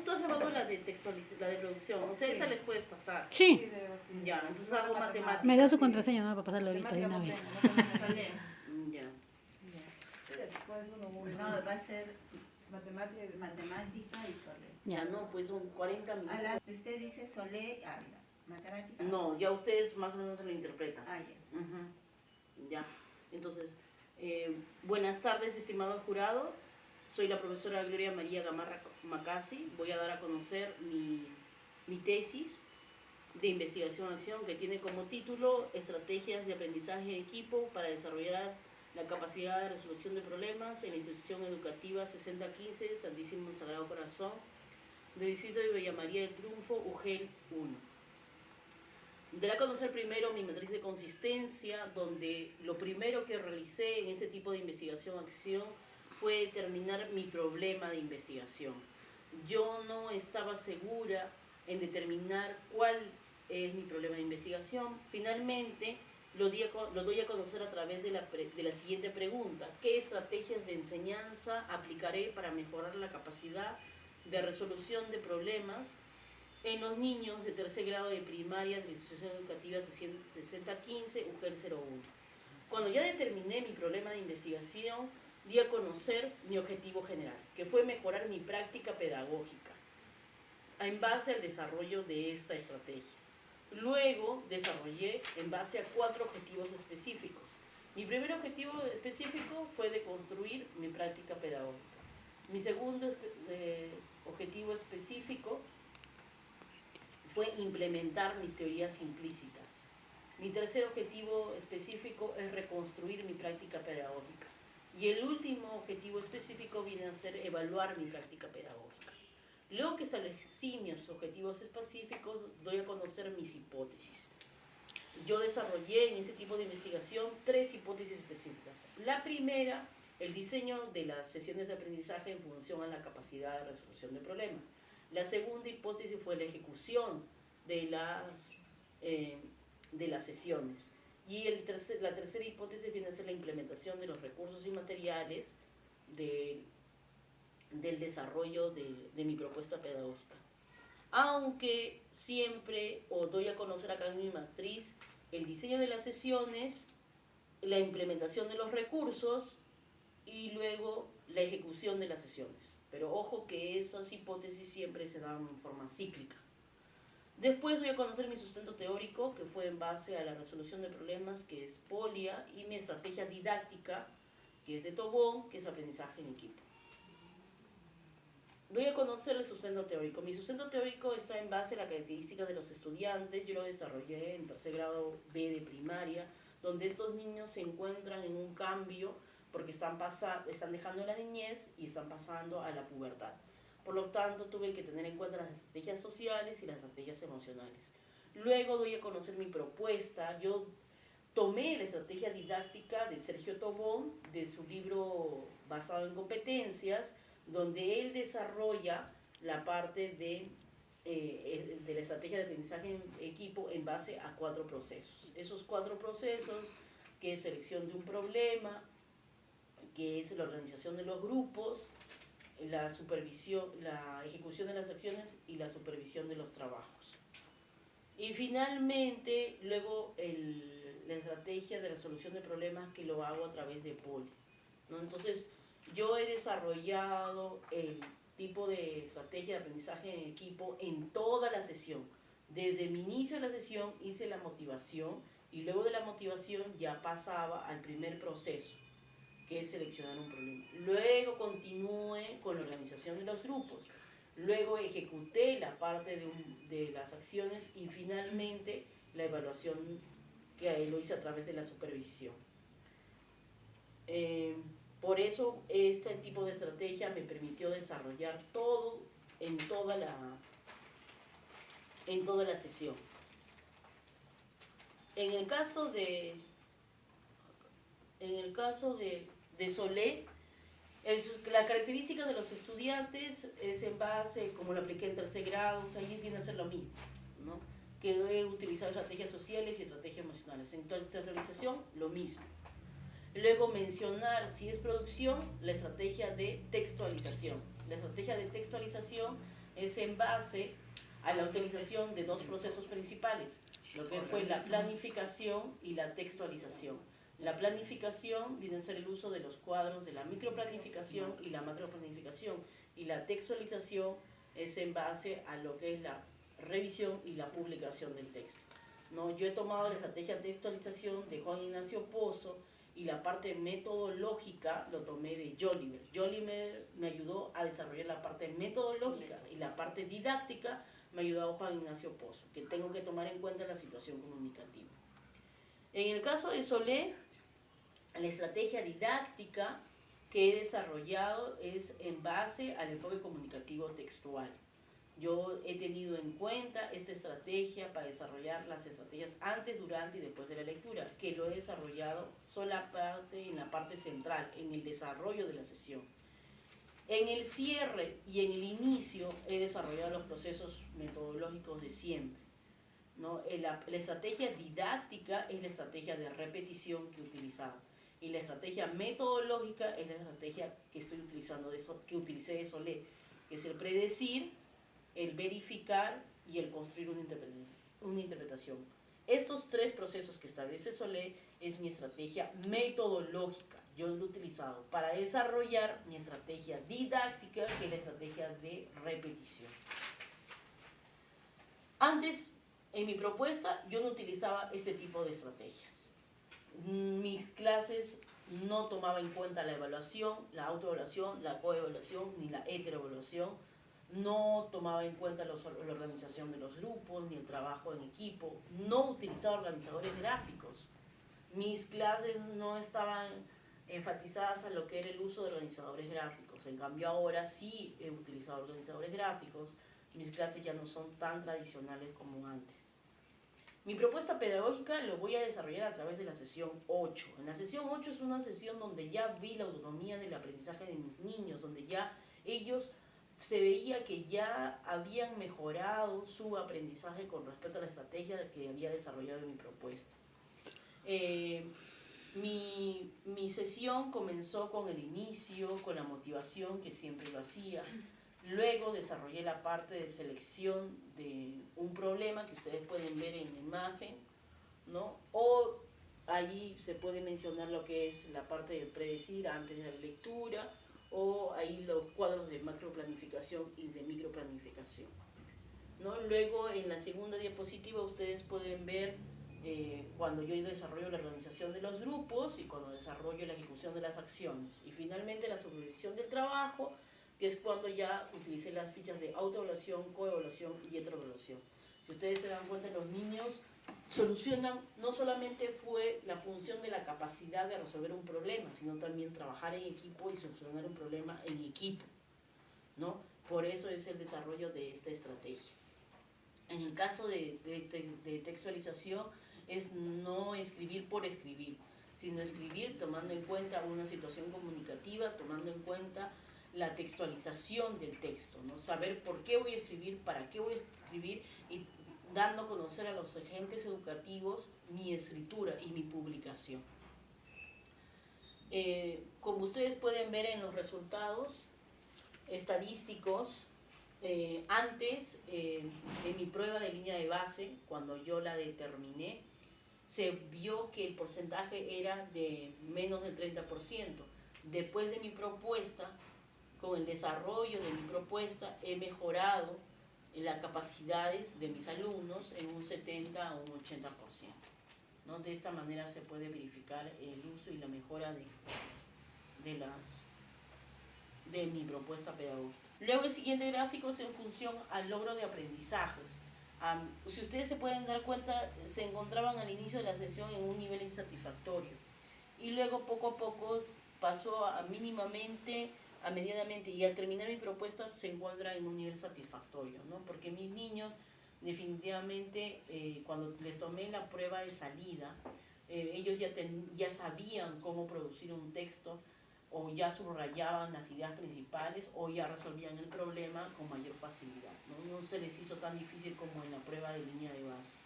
Tú has grabado la de textualización, la de producción, o sea, esa les puedes pasar. Sí. Ya, entonces hago matemáticas. Me da su contraseña, ¿no? Para pasarlo ahorita de una vez. Ya. Después no, va a ser matemática y Solé. Ya no, pues son 40 minutos. Usted dice Solé, habla. Matemática. No, ya ustedes más o menos se lo interpretan. Ah, ya. Ya. Entonces, buenas tardes, estimado jurado. Soy la profesora Gloria María Gamarra Macasi. Voy a dar a conocer mi tesis de investigación-acción que tiene como título Estrategias de aprendizaje en equipo para desarrollar la capacidad de resolución de problemas en la institución educativa 6015 Santísimo Sagrado Corazón del distrito de Villa María del Triunfo, UGEL 1. Daré a conocer primero mi matriz de consistencia, donde lo primero que realicé en ese tipo de investigación-acción fue determinar mi problema de investigación. Yo no estaba segura en determinar cuál es mi problema de investigación. Finalmente, lo doy a conocer a través de la siguiente pregunta. ¿Qué estrategias de enseñanza aplicaré para mejorar la capacidad de resolución de problemas en los niños de tercer grado de primaria de la institución educativa 6015 UGEL 01? Cuando ya determiné mi problema de investigación, di a conocer mi objetivo general, que fue mejorar mi práctica pedagógica en base al desarrollo de esta estrategia. Luego desarrollé en base a 4 objetivos específicos. Mi primer objetivo específico fue de construir mi práctica pedagógica. Mi segundo objetivo específico fue implementar mis teorías implícitas. Mi tercer objetivo específico es reconstruir mi práctica pedagógica. Y el último objetivo específico viene a ser evaluar mi práctica pedagógica. Luego que establecí mis objetivos específicos, doy a conocer mis hipótesis. Yo desarrollé en ese tipo de investigación 3 hipótesis específicas. La primera, el diseño de las sesiones de aprendizaje en función a la capacidad de resolución de problemas. La segunda hipótesis fue la ejecución de las sesiones. Y la tercera hipótesis viene a ser la implementación de los recursos y materiales del desarrollo de mi propuesta pedagógica. Aunque siempre doy a conocer acá en mi matriz el diseño de las sesiones, la implementación de los recursos y luego la ejecución de las sesiones. Pero ojo que esas hipótesis siempre se dan en forma cíclica. Después voy a conocer mi sustento teórico, que fue en base a la resolución de problemas, que es POLIA, y mi estrategia didáctica, que es de Tobón, que es aprendizaje en equipo. Doy a conocer el sustento teórico. Mi sustento teórico está en base a las características de los estudiantes. Yo lo desarrollé en tercer grado B de primaria, donde estos niños se encuentran en un cambio porque están dejando la niñez y están pasando a la pubertad. Por lo tanto, tuve que tener en cuenta las estrategias sociales y las estrategias emocionales. Luego doy a conocer mi propuesta. Yo tomé la estrategia didáctica de Sergio Tobón, de su libro basado en competencias, donde él desarrolla la parte de la estrategia de aprendizaje en equipo en base a 4 procesos. Esos 4 procesos, que es selección de un problema, que es la organización de los grupos, la supervisión, la ejecución de las acciones y la supervisión de los trabajos. Y finalmente, luego la estrategia de resolución de problemas, que lo hago a través de POLI, ¿no? Entonces, yo he desarrollado el tipo de estrategia de aprendizaje en equipo en toda la sesión. Desde mi inicio de la sesión hice la motivación y luego de la motivación ya pasaba al primer proceso, que es seleccionar un problema. Luego continué con la organización de los grupos. Luego ejecuté la parte de las acciones y finalmente la evaluación, que lo hice a través de la supervisión. Por eso este tipo de estrategia me permitió desarrollar todo en toda la sesión. En el caso de Solé, la característica de los estudiantes es en base, como lo apliqué en tercer grado, ahí viene a ser lo mismo, ¿no? Que he utilizado estrategias sociales y estrategias emocionales. En textualización, lo mismo. Luego mencionar, si es producción, la estrategia de textualización. La estrategia de textualización es en base a la utilización de dos procesos principales, lo que fue la planificación y la textualización. La planificación viene a ser el uso de los cuadros de la microplanificación y la macroplanificación, y la textualización es en base a lo que es la revisión y la publicación del texto. ¿No? Yo he tomado la estrategia de textualización de Juan Ignacio Pozo y la parte metodológica lo tomé de Jolimer. Jolimer me ayudó a desarrollar la parte metodológica y la parte didáctica me ayudó Juan Ignacio Pozo, que tengo que tomar en cuenta la situación comunicativa. En el caso de Solé, la estrategia didáctica que he desarrollado es en base al enfoque comunicativo textual. Yo he tenido en cuenta esta estrategia para desarrollar las estrategias antes, durante y después de la lectura, que lo he desarrollado solamente en la parte central, en el desarrollo de la sesión. En el cierre y en el inicio he desarrollado los procesos metodológicos de siempre, ¿no? La estrategia didáctica es la estrategia de repetición que he utilizado, y la estrategia metodológica es la estrategia que estoy utilizando que utilicé de Solé, que es el predecir, el verificar y el construir una interpretación. Estos tres procesos que establece Solé es mi estrategia metodológica. Yo lo he utilizado para desarrollar mi estrategia didáctica, que es la estrategia de repetición. Antes, en mi propuesta, yo no utilizaba este tipo de estrategias. Mis clases no tomaba en cuenta la evaluación, la autoevaluación, la coevaluación ni la heteroevaluación. No tomaba en cuenta la organización de los grupos ni el trabajo en equipo. No utilizaba organizadores gráficos. Mis clases no estaban enfatizadas a lo que era el uso de organizadores gráficos. En cambio ahora sí he utilizado organizadores gráficos. Mis clases ya no son tan tradicionales como antes. Mi propuesta pedagógica lo voy a desarrollar a través de la sesión 8. En la sesión 8 es una sesión donde ya vi la autonomía del aprendizaje de mis niños, donde ya ellos se veía que ya habían mejorado su aprendizaje con respecto a la estrategia que había desarrollado en mi propuesta. Mi sesión comenzó con el inicio, con la motivación, que siempre lo hacía. Luego desarrollé la parte de selección de un problema que ustedes pueden ver en la imagen, ¿no? O allí se puede mencionar lo que es la parte del predecir antes de la lectura, o ahí los cuadros de macroplanificación y de microplanificación, ¿no? Luego en la segunda diapositiva ustedes pueden ver cuando yo desarrollo la organización de los grupos y cuando desarrollo la ejecución de las acciones. Y finalmente la supervisión del trabajo, que es cuando ya utilicé las fichas de autoevaluación, coevaluación y heteroevaluación. Si ustedes se dan cuenta, los niños solucionan, no solamente fue la función de la capacidad de resolver un problema, sino también trabajar en equipo y solucionar un problema en equipo, ¿no? Por eso es el desarrollo de esta estrategia. En el caso de textualización es no escribir por escribir, sino escribir tomando en cuenta una situación comunicativa, tomando en cuenta la textualización del texto, ¿no? Saber por qué voy a escribir, para qué voy a escribir y dando a conocer a los agentes educativos mi escritura y mi publicación. Como ustedes pueden ver en los resultados estadísticos, antes en mi prueba de línea de base, cuando yo la determiné, se vio que el porcentaje era de menos del 30%. Después de mi propuesta, con el desarrollo de mi propuesta, he mejorado las capacidades de mis alumnos en un 70 a un 80%, ¿no? De esta manera se puede verificar el uso y la mejora de mi propuesta pedagógica. Luego el siguiente gráfico es en función al logro de aprendizajes. Si ustedes se pueden dar cuenta, se encontraban al inicio de la sesión en un nivel insatisfactorio y luego poco a poco pasó a mínimamente, a medianamente, y al terminar mi propuesta se encuentra en un nivel satisfactorio, ¿no? Porque mis niños definitivamente cuando les tomé la prueba de salida, ellos ya sabían cómo producir un texto, o ya subrayaban las ideas principales, o ya resolvían el problema con mayor facilidad, ¿no? No se les hizo tan difícil como en la prueba de línea de base.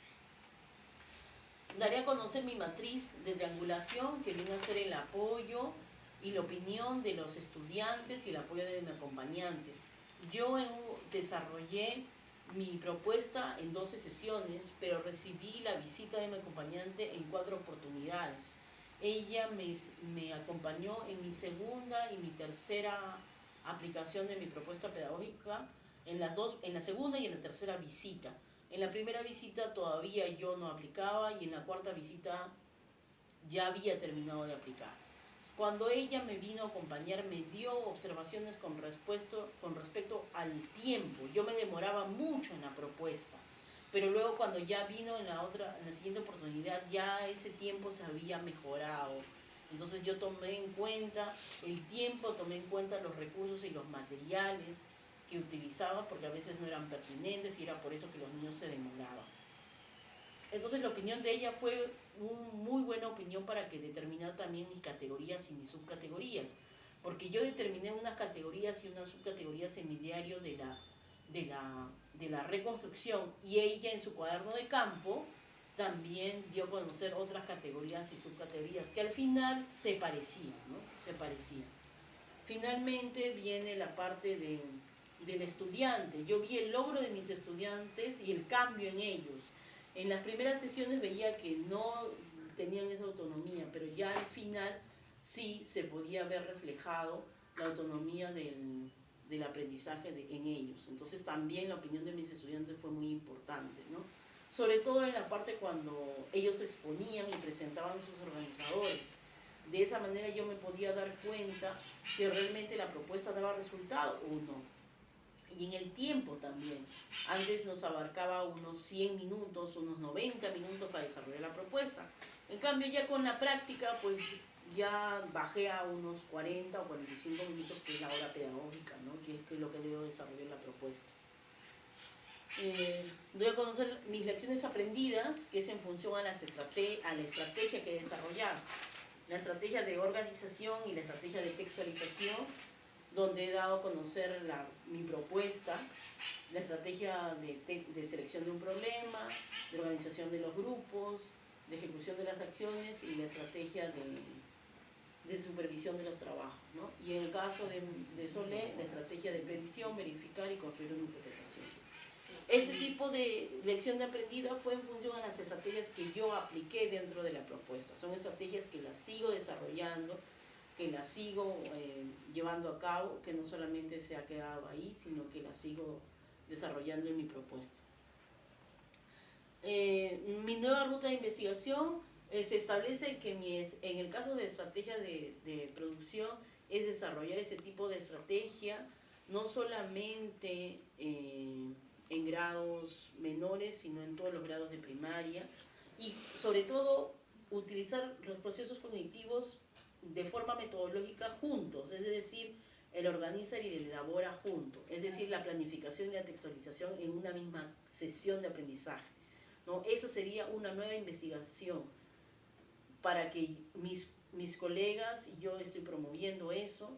Daré a conocer mi matriz de triangulación, que viene a ser el apoyo y la opinión de los estudiantes y el apoyo de mi acompañante. Yo desarrollé mi propuesta en 12 sesiones, pero recibí la visita de mi acompañante en 4 oportunidades. Ella me acompañó en mi segunda y mi tercera aplicación de mi propuesta pedagógica, en la segunda y en la tercera visita. En la primera visita todavía yo no aplicaba y en la cuarta visita ya había terminado de aplicar. Cuando ella me vino a acompañar, me dio observaciones con respecto al tiempo. Yo me demoraba mucho en la propuesta, pero luego cuando ya vino en la siguiente oportunidad, ya ese tiempo se había mejorado. Entonces yo tomé en cuenta el tiempo, tomé en cuenta los recursos y los materiales que utilizaba, porque a veces no eran pertinentes y era por eso que los niños se demoraban. Entonces la opinión de ella fue una muy buena opinión para que determinar también mis categorías y mis subcategorías, porque yo determiné unas categorías y unas subcategorías en mi diario de la reconstrucción, y ella en su cuaderno de campo también dio a conocer otras categorías y subcategorías que al final se parecían, ¿no? Se parecían. Finalmente viene la parte del estudiante. Yo vi el logro de mis estudiantes y el cambio en ellos. En las primeras sesiones veía que no tenían esa autonomía, pero ya al final sí se podía ver reflejado la autonomía del aprendizaje en ellos. Entonces también la opinión de mis estudiantes fue muy importante, ¿no? Sobre todo en la parte cuando ellos exponían y presentaban a sus organizadores. De esa manera yo me podía dar cuenta si realmente la propuesta daba resultado o no. Y en el tiempo también. Antes nos abarcaba unos 100 minutos, unos 90 minutos para desarrollar la propuesta. En cambio ya con la práctica pues ya bajé a unos 40 o 45 minutos, que es la hora pedagógica, ¿no? Que es lo que debo desarrollar la propuesta. Doy a conocer mis lecciones aprendidas, que es en función a la estrategia que he desarrollado. La estrategia de organización y la estrategia de textualización, donde he dado a conocer mi propuesta, la estrategia de selección de un problema, de organización de los grupos, de ejecución de las acciones y la estrategia de supervisión de los trabajos, ¿no? Y en el caso de Solé, la estrategia de predicción, verificar y construir una interpretación. Este tipo de lección de aprendida fue en función a las estrategias que yo apliqué dentro de la propuesta. Son estrategias que las sigo desarrollando, que las sigo llevando a cabo, que no solamente se ha quedado ahí, sino que las sigo desarrollando en mi propuesta. Mi nueva ruta de investigación se establece que en el caso de estrategia de producción es desarrollar ese tipo de estrategia, no solamente en grados menores, sino en todos los grados de primaria, y sobre todo utilizar los procesos cognitivos de forma metodológica juntos, es decir, el organiza y el elabora juntos, es decir, la planificación y la textualización en una misma sesión de aprendizaje, ¿no? Esa sería una nueva investigación para que mis colegas y yo estoy promoviendo eso,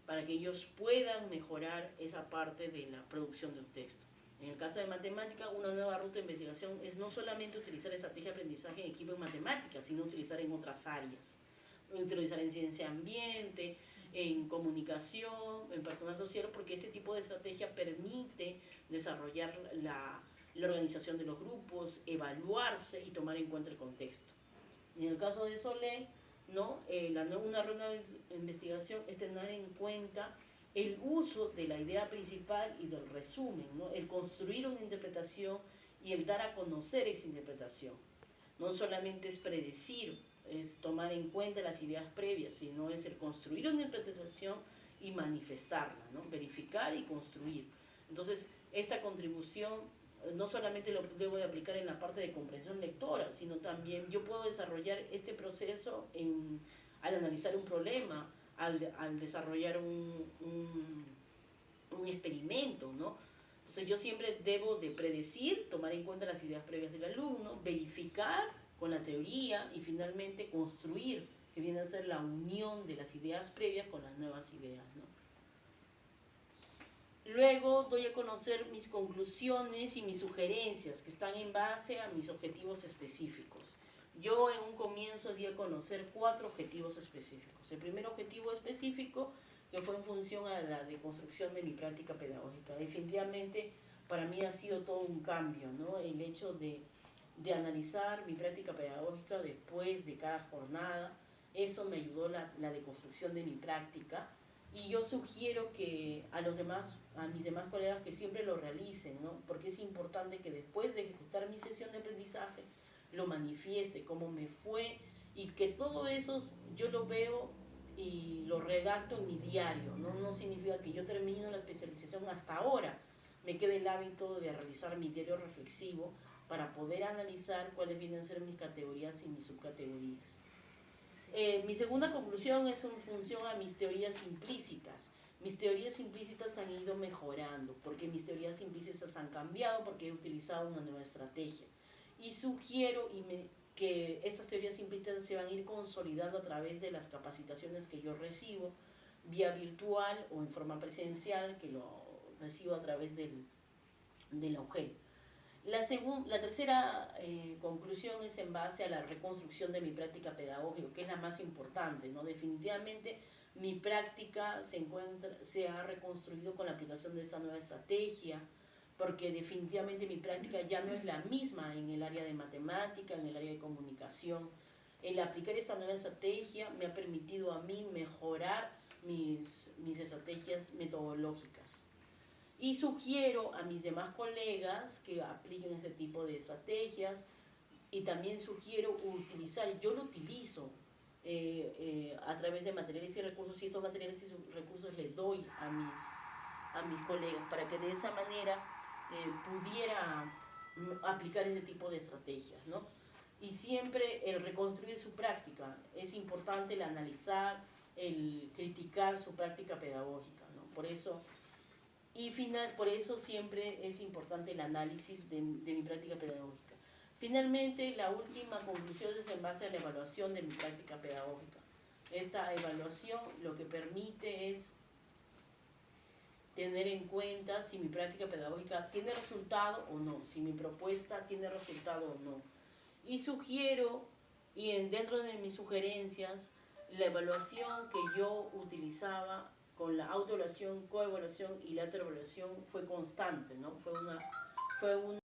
para que ellos puedan mejorar esa parte de la producción de un texto. En el caso de matemática, una nueva ruta de investigación es no solamente utilizar estrategia de aprendizaje en equipo de matemáticas, sino utilizar en otras áreas. Utilizar en ciencia ambiente, en comunicación, en personal social, porque este tipo de estrategia permite desarrollar la organización de los grupos, evaluarse y tomar en cuenta el contexto. En el caso de Solé, ¿no? Una ronda de investigación es tener en cuenta el uso de la idea principal y del resumen, ¿no? El construir una interpretación y el dar a conocer esa interpretación. No solamente es predecir, es tomar en cuenta las ideas previas, sino es el construir una interpretación y manifestarla, ¿no? Verificar y construir. Entonces, esta contribución no solamente lo debo de aplicar en la parte de comprensión lectora, sino también yo puedo desarrollar este proceso al analizar un problema, al desarrollar un experimento, ¿no? Entonces yo siempre debo de predecir, tomar en cuenta las ideas previas del alumno, verificar con la teoría y finalmente construir, que viene a ser la unión de las ideas previas con las nuevas ideas, ¿no? Luego doy a conocer mis conclusiones y mis sugerencias que están en base a mis objetivos específicos. Yo en un comienzo di a conocer 4 objetivos específicos. El primer objetivo específico que fue en función a la deconstrucción de mi práctica pedagógica. Definitivamente para mí ha sido todo un cambio, ¿no? El hecho de analizar mi práctica pedagógica después de cada jornada, eso me ayudó la deconstrucción de mi práctica. Y yo sugiero que a mis demás colegas que siempre lo realicen, ¿no? Porque es importante que después de ejecutar mi sesión de aprendizaje lo manifieste, cómo me fue, y que todo eso yo lo veo y lo redacto en mi diario, ¿no? No significa que yo termino la especialización hasta ahora. Me quede el hábito de realizar mi diario reflexivo para poder analizar cuáles vienen a ser mis categorías y mis subcategorías. Mi segunda conclusión es en función a mis teorías implícitas. Mis teorías implícitas han ido mejorando, porque mis teorías implícitas han cambiado, porque he utilizado una nueva estrategia. Y sugiero que estas teorías implícitas se van a ir consolidando a través de las capacitaciones que yo recibo, vía virtual o en forma presencial, que lo recibo a través de la UGEL. La tercera conclusión es en base a la reconstrucción de mi práctica pedagógica, que es la más importante, ¿no? Definitivamente mi práctica se ha reconstruido con la aplicación de esta nueva estrategia, porque definitivamente mi práctica ya no es la misma en el área de matemática, en el área de comunicación. El aplicar esta nueva estrategia me ha permitido a mí mejorar mis estrategias metodológicas. Y sugiero a mis demás colegas que apliquen este tipo de estrategias, y también sugiero yo lo utilizo a través de materiales y recursos, y estos materiales y recursos les doy a mis colegas para que de esa manera pudiera aplicar ese tipo de estrategias, ¿no? Y siempre el reconstruir su práctica, es importante el analizar, el criticar su práctica pedagógica, ¿no? Por eso siempre es importante el análisis de mi práctica pedagógica. Finalmente, la última conclusión es en base a la evaluación de mi práctica pedagógica. Esta evaluación lo que permite es tener en cuenta si mi práctica pedagógica tiene resultado o no, si mi propuesta tiene resultado o no. Y sugiero, dentro de mis sugerencias, la evaluación que yo utilizaba con la autoevaluación, coevaluación y la autoevaluación fue constante, ¿no? Fue una